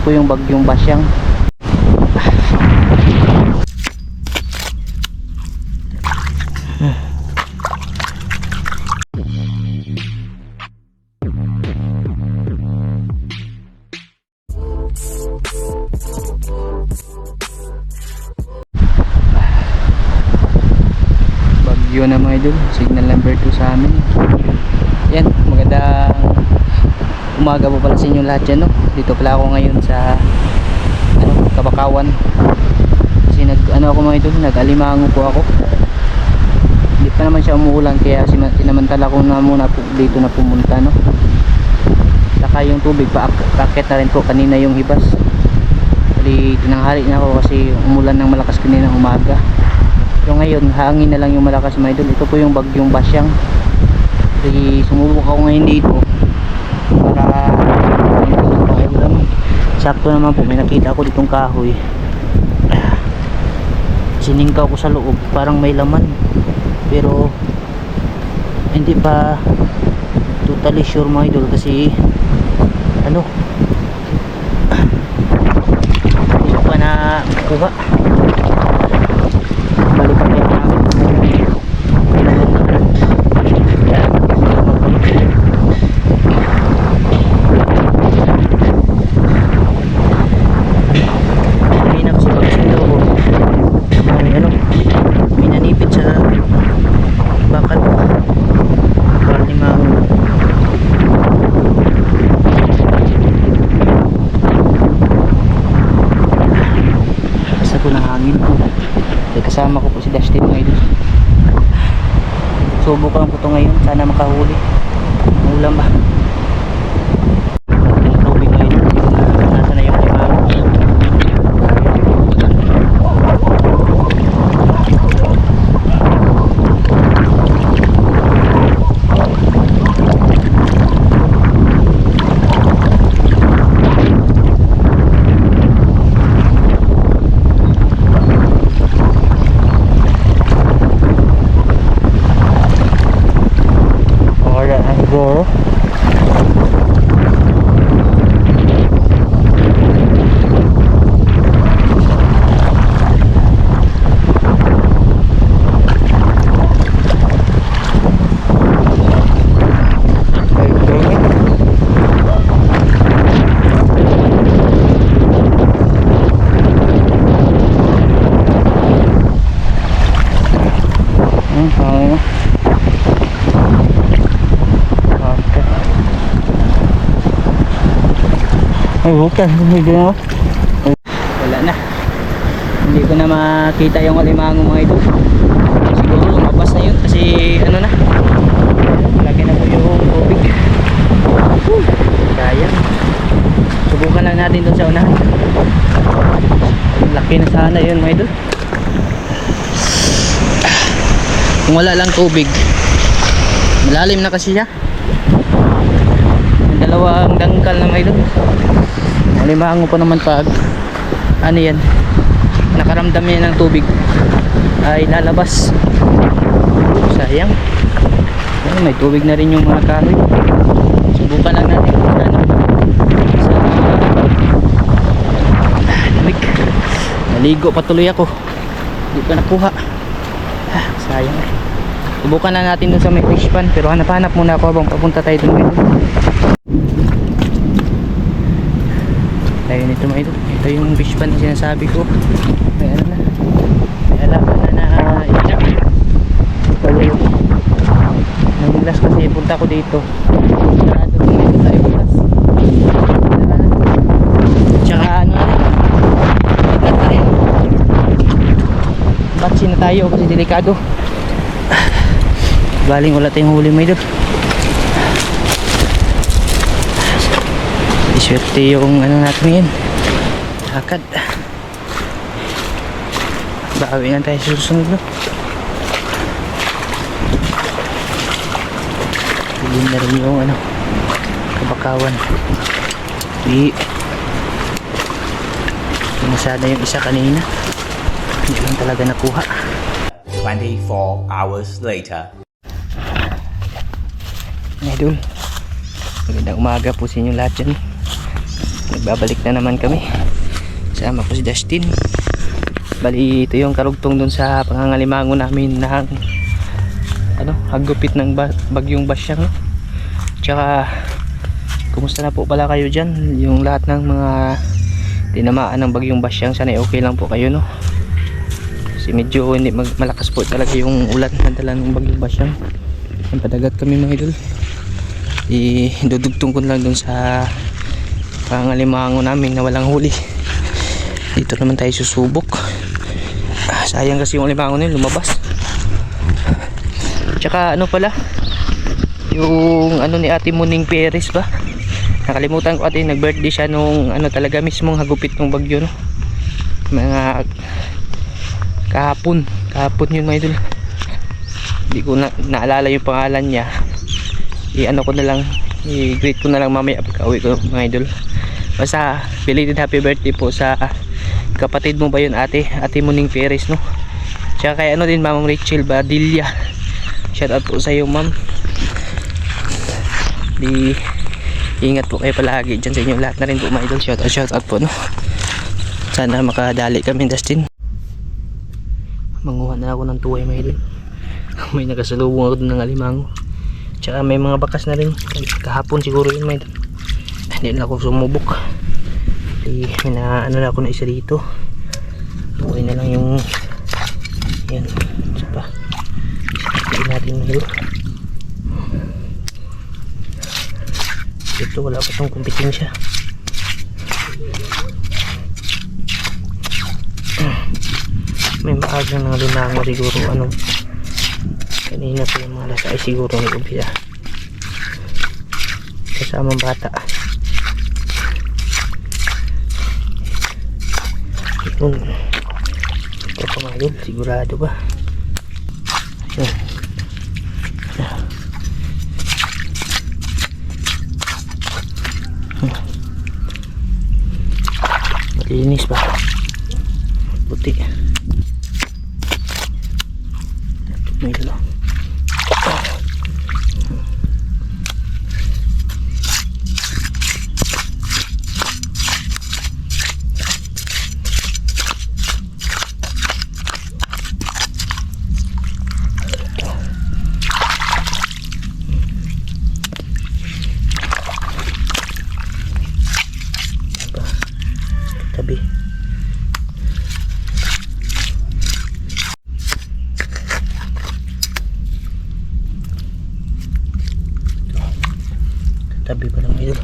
po yung bagyong Basyang. Bagyo na mga idol, signal number 2 sa amin. Yan, magandang umaga po pala sa inyo lahat dyan, no? Dito pala ako ngayon sa Kabakawan. Kasi ako mga idol, nag-alimango po ako. Hindi pa naman siya umuulan, kaya sinamantala ko na muna po dito na pumunta, no? Saka yung tubig paakit na rin po kanina yung hibas. Bali tinanghali na ako kasi umulan ng malakas kanina umaga. Pero ngayon hangin na lang yung malakas mga idol. Ito po yung bagyong Basyang. Kasi sumubok ako ngayon dito para sakto naman po, may nakita ako ditong kahoy. Siningkaw ko sa loob, parang may laman, pero hindi pa totally sure mga idol kasi hindi pa na kuha. Balikan tayo namin. Kasama ko po si Dustin ngayon. Subukan ko to ngayon, sana makahuli. Ulam ba? Tubig ngayon. Nasa na yung limango. Siguro wala na, hindi ko na makita yung alimango mga ito. Siguro lumabas na yun kasi laki na po yung tubig. Sayang, subukan lang natin dun sa unahan. Laki na sana yun mga ito. Kung wala lang tubig, malalim na kasi siya. Yung dalawang dangkal na mga ito. Alimango pa naman pag yan, nakaramdam yan ng tubig ay lalabas. Sayang. May tubig na rin yung mga kahoy. Subukan lang natin kung ano sa lamig. Naligo patuloy ako, hindi pa nakuha. Sayang. Subukan lang natin dun sa may fish pan, pero hanap-hanap muna ako habang papunta tayo dun ngayon. Ayun, ito mga ito. Ito yung fish pan na sinasabi ko. May may alaman na iyak. Naglas kasi punta ko dito. Sarado kung dito tayo bukas. Tsaka ikat na rin. Batsi na tayo kasi delikado. Baling wala tayong huli mga ito. Swerte yung natin yan, lakad. Bawi na tayo susunod, no? Pili na rin yung Kabakawan. Hindi sana yung isa kanina, hindi lang talaga nakuha. 24 hours later. Idol, magandang umaga po sa inyo lahat dyan. Babalik na naman kami. Sama ko si Dustin. Bali ito yung karugtong dun sa pangangalimango namin ng hagupit ng bagyong Basyang, no? Tsaka kumusta na po pala kayo dyan, yung lahat ng mga tinamaan ng bagyong Basyang? Sana okay lang po kayo, no? Kasi medyo hindi malakas po talaga yung ulan na dala ng bagyong Basyang. Yung padagat kami mga idol, idudugtong ko lang dun sa pangalimango namin na walang huli. Dito naman tayo susubok. Sayang kasi yung limango na yun lumabas. Tsaka pala yung ni Ate Muning Perez ba, nakalimutan ko ate, nag birthday siya nung talaga mismong hagupit ng bagyo, no? Mga kahapon yun mga idol. Hindi ko naalala yung pangalan niya. Ko na lang, i-greet ko na lang mamaya pagka uwi ko mga idol. Basta belated happy birthday po sa kapatid mo ba yun, Ate Muning Perez, no? Tsaka kay din Ma'am Rachel Badilla, shout out po sa iyo ma'am. Ingat po kayo palagi dyan sa inyo lahat na rin po mga idol. Shout out po, no? Sana makadali kami Dustin. Manguha na ako ng tuway mga idol. May nakasalubong ako dun ng alimango. Tsaka may mga bakas na rin. Kahapon siguro yun mga idol. Hindi na ako sumubok. May na ako na isa dito. Okay na lang yung yan. Isa pa. Sige natin mga idol. Ito wala pa itong kompetensya. May maagang ng limango siguro kanina pa yung mga lasay siguro may umpisa kasamang bata. Ito pa mga idol, sigurado ba? Yan. Malinis pa, puti. May dalaw. Tabi. Tabi pa lang idol.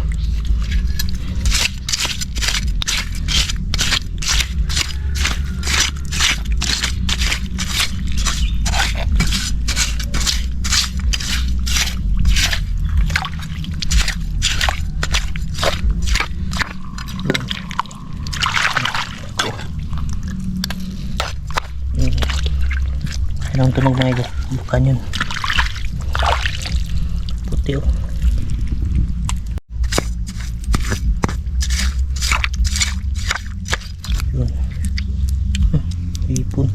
Anong tunog mga idol? Bukan yun. Puti oh. Yun. Ipon.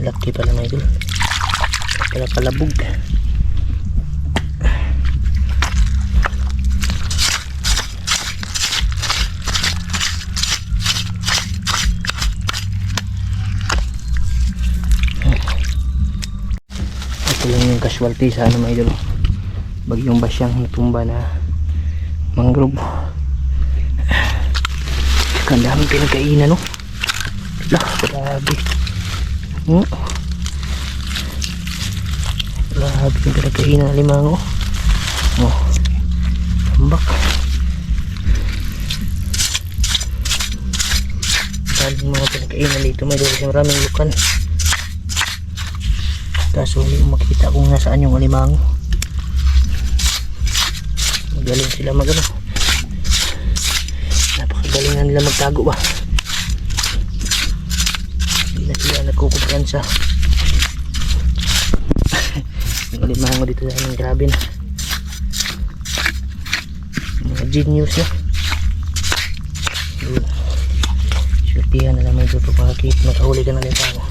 Laki pala mga idol. Pala palabog. Ito lang yung casualty sa mga idol, bagyong Basyang, natumba na mangrove. Ang daming pinagkainan, no? Grabe. Grabe yung pinagkainan ng limango. Tambak. Maraming mga pinagkainan dito mga idol kasi maraming lukan. Kaso hindi ko makita kung nasaan yung alimango. Magaling sila napakagaling na nila magtago ba. Hindi na sila nagkukumpiyansa. Yung alimango dito sa amin grabe na. Mga genius na. Surtihan na lang medyo ito pakakit makahuli ka na alimango.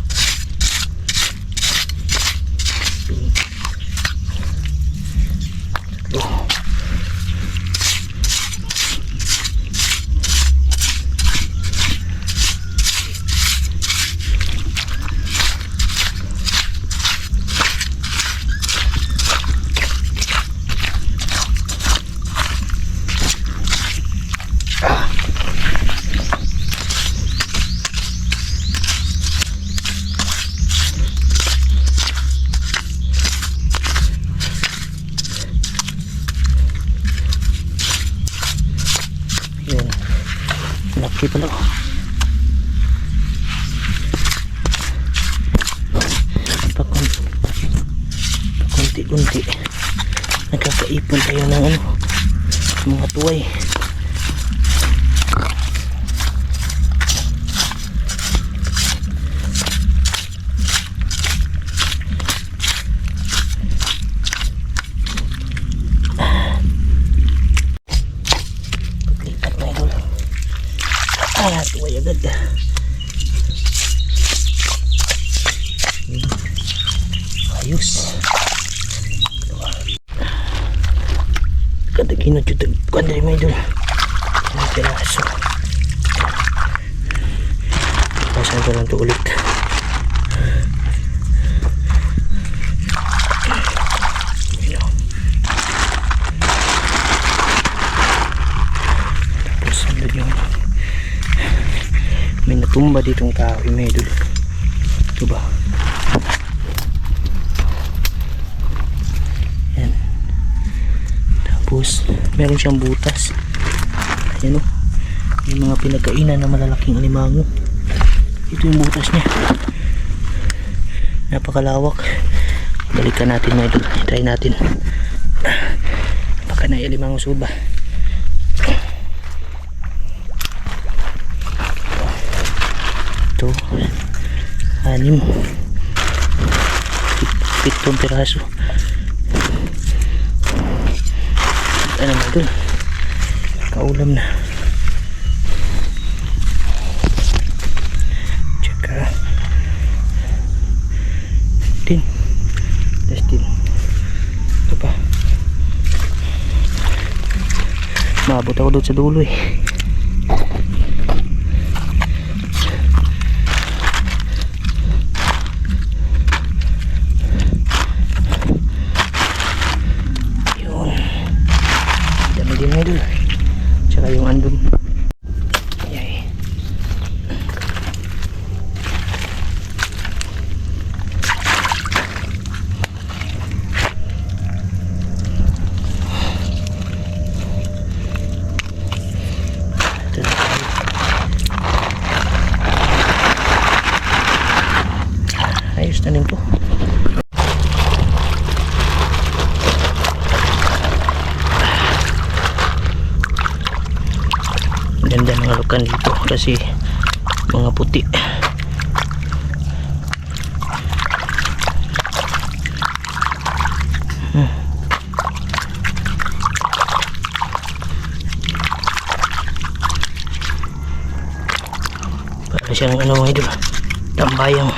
malaki pala oh. Pakunti-kunti nagkakaipon tayo ng ano, mga tuway. Paglipat na idol. Tuway agad. Ayos. Kada kinututag kuan diri mga idol. May piraso. Pasan ko lang ito ulit. Tapos sandod yung may natumba ditong kahoy mga idol. Ito ba? Yan. Tapos meron siyang butas. Ayan o. Yung mga pinagkainan na malalaking alimango. Ito yung butas niya. Napakalawak. Balikan natin mga idol. Try natin. Baka na alimango suba. Ito. 6. 7 piraso. Ano na ito? Kaulam na. Tsaka 10. That's 10. Ito pa. Maabot ako doon sa dulo eh. Idol. Tsaka yung andun. Yay. Ayos na din to. Ganda mga lukan dito kasi mga puti. Para siyang ano mga idol, tambayang.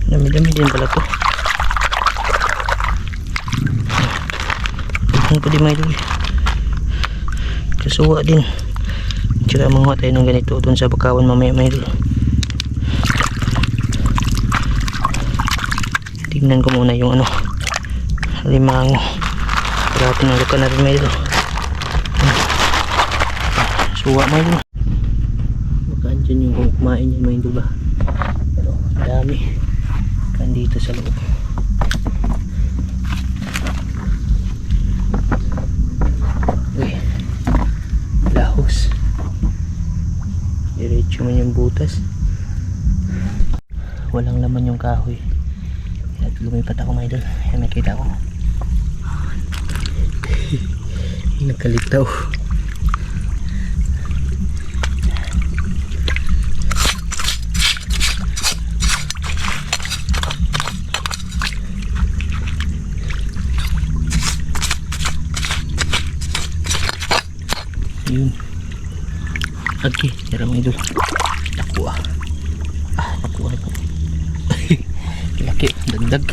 Dami-dami din pala to. Ano pa di may idol. Kasuwa din. Tsaka manguha tayo ng ganito doon sa Bakawan mamaya may idol. Tignan ko muna yung ano, alimango. Para tinalukan natin may idol. Suwa may idol. Baka andyan yung kumain yan may idol ba. Pero dami dito sa loob. Uy, lahos. Diretso man yung butas. Walang laman yung kahoy. At lumipat ako mga idol. Ayan, nakita ko. Nagkalitaw. Yun. Okay, tira mga idol. Nakuha. Nakuha ito. Laki, dagdag.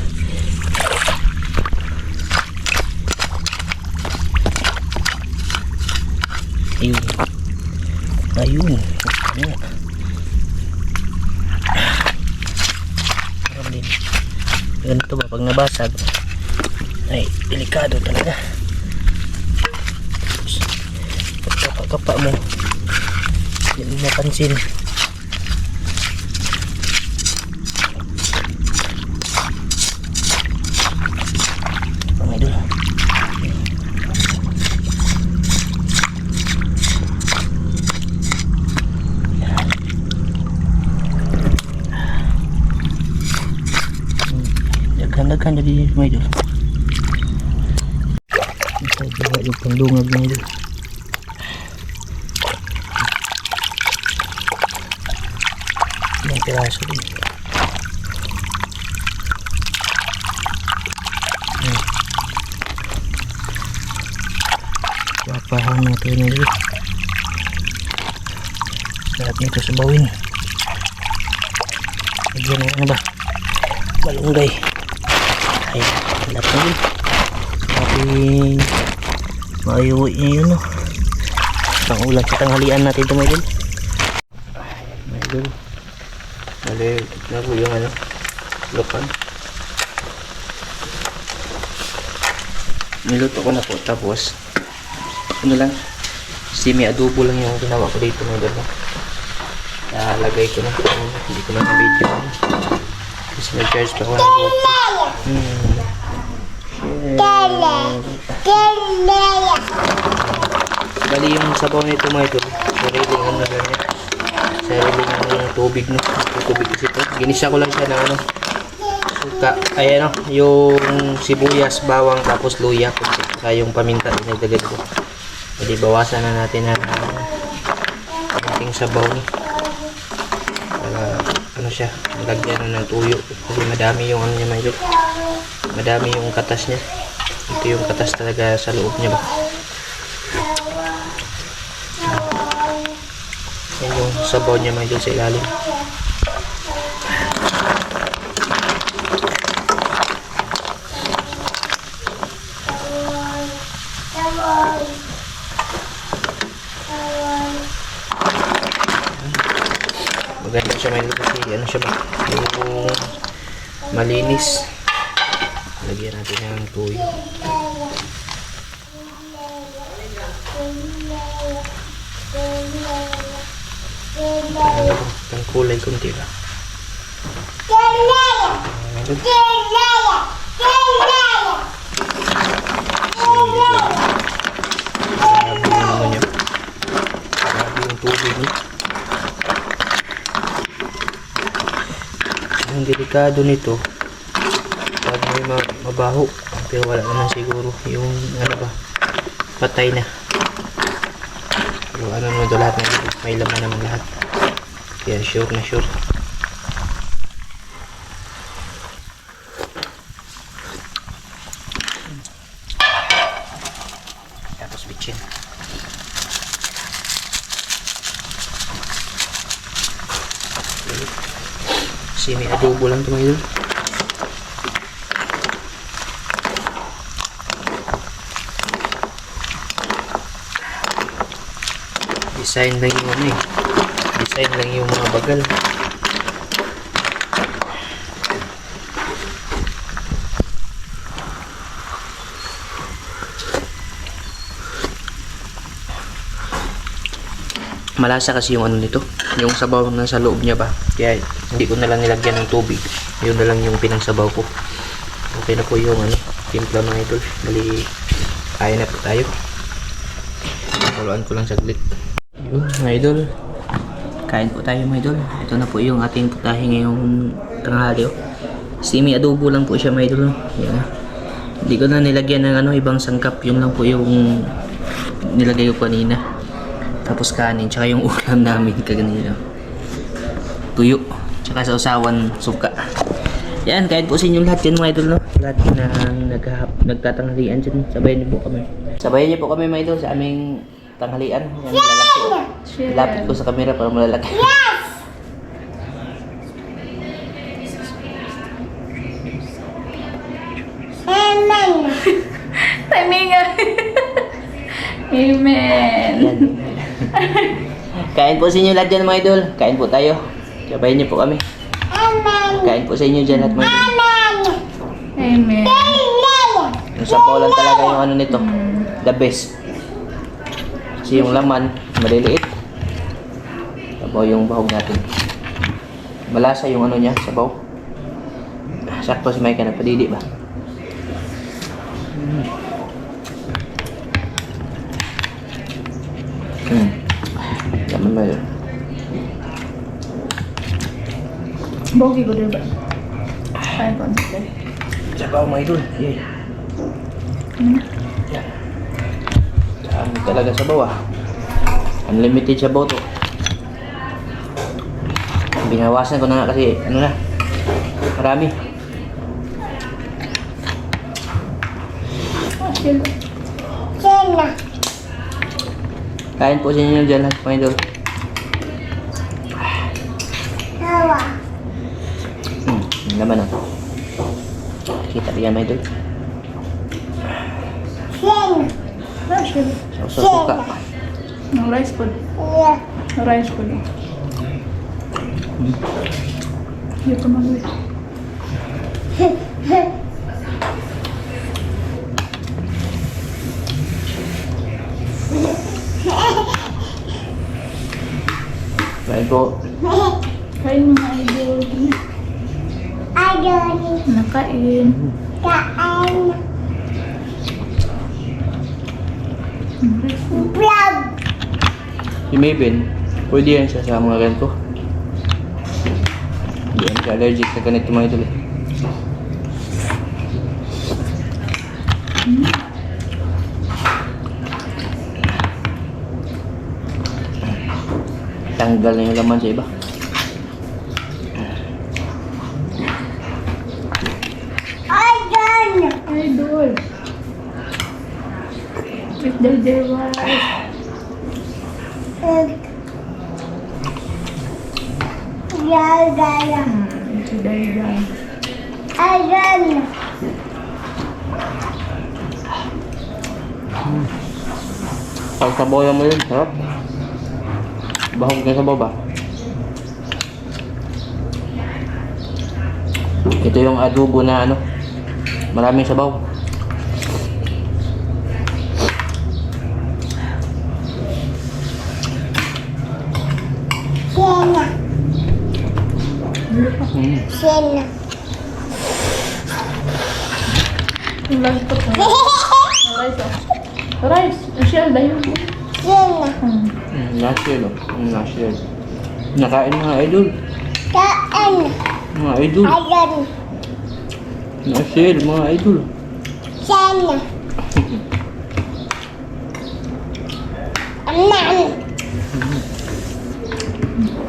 Ayun. Ayun. Parang din. Ganito ba pag nabasag? ay delikado talaga. Pagkapa mo, hindi mo mapansin. Mga idol. Daghan jadi mga idol. Ito bawa yung pandungag mga idol. May piraso din. Papahan natin mga idol. Lahat nito sa bawin. Lagyan ng ano ba? Malunggay. Ay, lahat na yun. Ating mayuwi niya yun, no? Pangulam sa tanghalian natin ito, mga idol. Mga idol. Mali na po yung ano, lupan. Niluto ko na po. Tapos, ano lang, semi adobo lang yung ginawa ko dito, mga idol. Lagay ko na. Hindi ko na na-video. Tapos may charge pa ako ng GoPro. Bali yung sabaw nito mga idol, sariling ano na ganyan, sariling tubig, no? Tubig kasi ito, ginisa ko lang siya ng ano, suka, ay ano, yung sibuyas, bawang, tapos luya, saka yung paminta dinagdagan ko. Jadi bawasan na natin ang ating sabaw ni para ano siya, lagyan na ng tuyo kasi madami yung ano niya mga idol, madami yung katas niya. Ito yung katas talaga sa loob niya ba. Yan yung sabaw niya mga idol sa ilalim. Maganda siya mga idol kasi ano siya ba, yung malinis. Lagyan natin ng tuyo. Ang kulay kunti ba? Grabe yung tubig niya. Ang delikado nito, pag may mabaho, pero wala naman siguro yung ano ba, patay na. Pero ano naman ito, lahat na may laman naman lahat, kaya sure na sure. Tapos bitchin. Kasi may adobo lang ito mga idol. Design lang yung ano eh. Design lang yung mga bagal. Malasa kasi yung ano nito, yung sabaw na sa loob niya ba. Kaya hindi ko na lang nilagyan ng tubig. Yun na lang yung pinangsabaw ko. Okay na po yung ano, timpla mga idol. Bali, kaya na po tayo. Haluan ko lang saglit. Yun mga idol, kain po tayo mga idol. Ito na po yung ating putahe ngayong tanghali. Semi adobo lang po siya mga idol. Yan. Hindi ko na nilagyan ng ano, ibang sangkap. Yung lang po yung nilagay ko kanina. Tapos kanin, tsaka yung ulam namin kaganina. Tuyo, tsaka sa usawan, suka. Yan, kain po sa inyo lahat yan mga idol, no? Lahat na nagtatanghalian dyan. Sabayan niyo po kami. Sabayan niyo po kami mga idol sa aming tanghalian. Yan, malalaki. Lapit ko sa camera para malalaki. Yes! Amen. Timingan. Amen. Yan. Kain po sa inyo lahat dyan mga idol. Kain po tayo. Sabayan niyo po kami. Kain po sa inyo dyan lahat mga idol. Amen. Yung sabaw lang talaga yung ano nito. The best. Kasi yung laman, maliliit. Sabaw yung bahog natin. Malasa yung ano niya, sabaw. Sakto si Micah, nagpadidi ba? Laman mo yun. Bogi ko din ba? Kain ko ang sakit. Sabaw mga idol. Yay. Yan. Dami talaga sabaw ah. Unlimited sabaw to. Binawasan ko na nga kasi ano na. Marami. Chill. Sena. Kain po sa inyo dyan lahat mga idol. Tawa. Yung laman ah. Kita yan mga idol. Sena. Chill. Suka. No rice food. Yeah. No rice food. Hindi ko mag-uwi. Kain po. Kain mga idol. Adon. Nakain. Kaan. Rice food. Vlog. Si Maven, pwede yan siya sa mga ganito. Hindi yan siya allergic sa ganito mga idol eh. Tanggal na yung laman sa iba. Adon. Idol. With the rice. Gagala. Ito dahil yan. Adon. Pag sabaw mo yun, sarap. Bahog na sabaw ba? Ito yung adobo na ano, maraming sabaw. Sena. Sena. Yung rice food. No rice ah. Rice. Ang shell dahil. Sena. Nashel, nashel. Nakain mga idol. Kaan. Mga idol. Adon. Nashel, mga idol. Sena. Anan.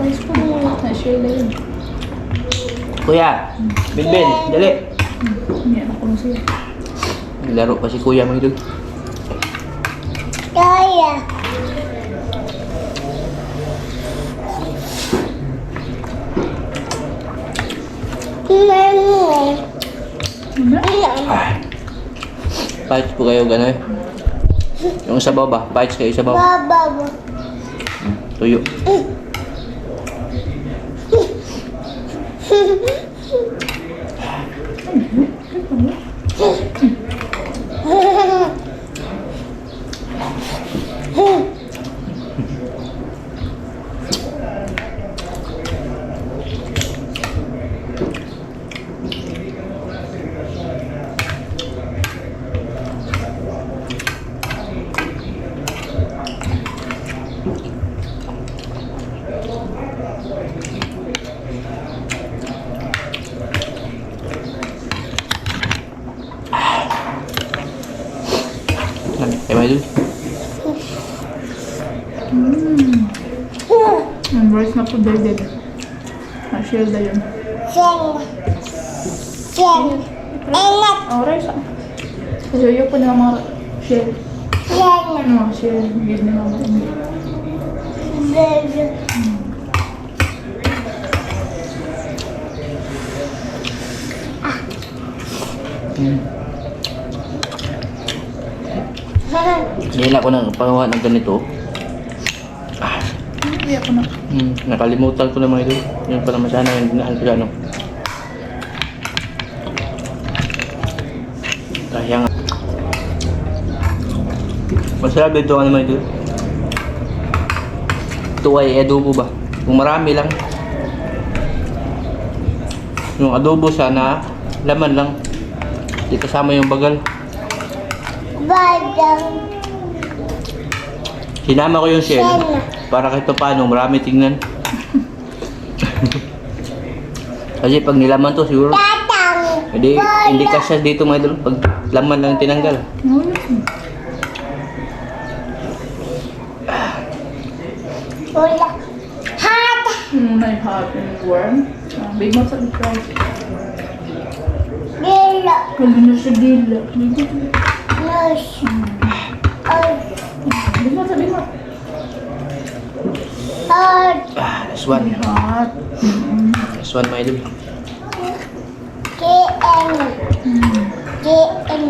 Rice food. Ang shell dahil. Kuya, Benben, dali. Hindi ako kung siya. Laro pa si Kuya mga idol. Kaya. Mami. Bites po kayo gano'n. Yung sabaw ba? Bites kayo sabaw. Baba. Tuyo. Kaya mga idol. Ang rice na po dahil. Ang shell dahil. Sena. Sena. Enak. Oh, rice ah. Kasi yung po na mga shell. Sena. Ano, shell. Hindi na mga Bebe. Nila ko ng pagawa ng ganito. Hindi ako na. Nakalimutan ko na mga idol. Yung pala masana yung dinaan ko sa ano. Kaya nga. Masarap dito ano mga idol. Ito ay adobo ba? Kung marami lang. Yung adobo sana, laman lang. Di kasama yung bagal. Badang. Sinama ko yung shell para kahit paano marami tingnan. Kasi pag nilaman to siguro, Tatang. hindi kasya dito mga idol. Pag laman lang tinanggal. Wala. Hat. May hot and warm. Big mo sa fries. Dilo. Kali na siya dila. Nus. Ay. Big mo. Hot. Last one. Hot. Last one mga idol. KN. KN.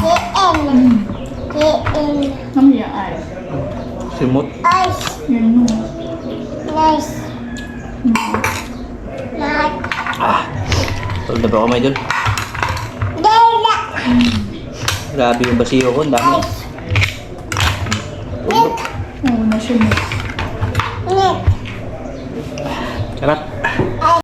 KN. KN. Ano yung ice? Simot. Ice. Yan mo. Nice. Nat. Tulad na ba ako mga idol? Dila. Grabe yung basiyo ko. Ang dami. Ice. Nick. Oo, na siya mix. Nick. Sarap.